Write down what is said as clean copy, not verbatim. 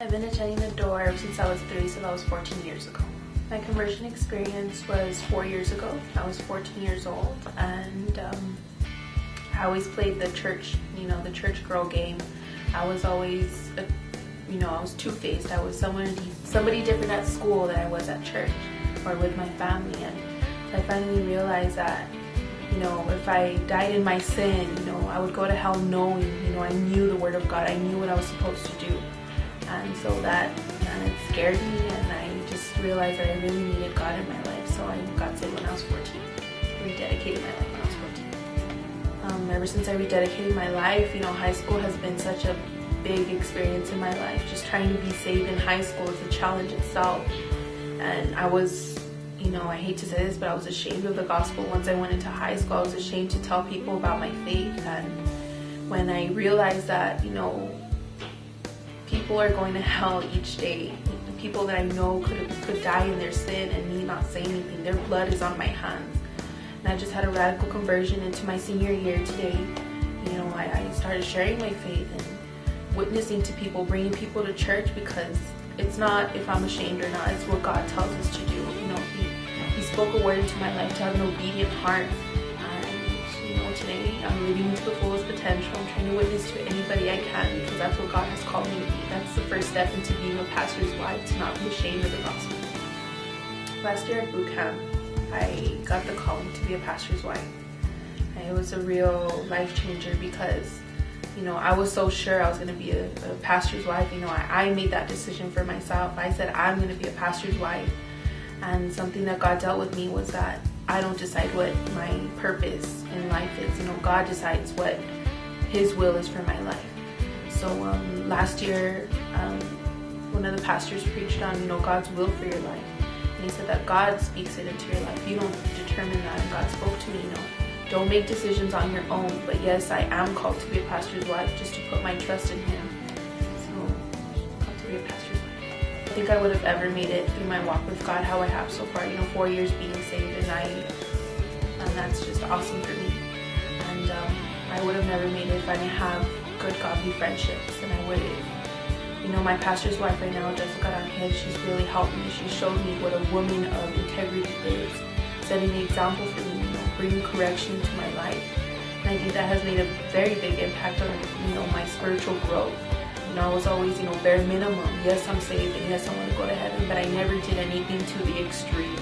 I've been attending the door ever since I was 3, so that was 14 years ago. My conversion experience was 4 years ago. I was 14 years old, and I always played the church, the church girl game. I was always, I was two-faced. I was somebody different at school than I was at church or with my family, and I finally realized that, if I died in my sin, I would go to hell knowing, I knew the Word of God. I knew what I was supposed to do. And so it scared me, and I just realized that I really needed God in my life. So I got saved when I was 14. Rededicated my life when I was 14. Ever since I rededicated my life, high school has been such a big experience in my life. Just trying to be saved in high school is a challenge itself. And I was, I hate to say this, but I was ashamed of the gospel. Once I went into high school, I was ashamed to tell people about my faith. And when I realized that, people are going to hell each day. The people that I know could die in their sin, and me not say anything. Their blood is on my hands. And I just had a radical conversion into my senior year today. I started sharing my faith and witnessing to people, bringing people to church, because it's not if I'm ashamed or not. It's what God tells us to do. He spoke a word into my life to have an obedient heart. Today I'm living to the fullest potential. I'm trying to witness to anybody I can, because that's what God has called me to be. That's the first step into being a pastor's wife, to not be ashamed of the gospel. Last year at boot camp, I got the calling to be a pastor's wife. It was a real life changer, because I was so sure I was going to be a pastor's wife. I made that decision for myself. I said I'm going to be a pastor's wife, and something that God dealt with me was that I don't decide what my purpose in life is. God decides what His will is for my life. So last year, one of the pastors preached on, God's will for your life. And he said that God speaks it into your life. You don't determine that. And God spoke to me, don't make decisions on your own. But yes, I am called to be a pastor's wife, just to put my trust in Him. So, called to be a pastor's wife. I think I would have ever made it through my walk with God how I have so far. 4 years being saved, and that's just awesome for me. And I would have never made it if I didn't have good godly friendships. And I would have, my pastor's wife right now, Jessica Hernandez, she's really helped me. She showed me what a woman of integrity is, setting the example for me, bringing correction into my life. And I think that has made a very big impact on, my spiritual growth. I was always, bare minimum. Yes, I'm saved, and yes, I want to go to heaven, but I never did anything to the extreme.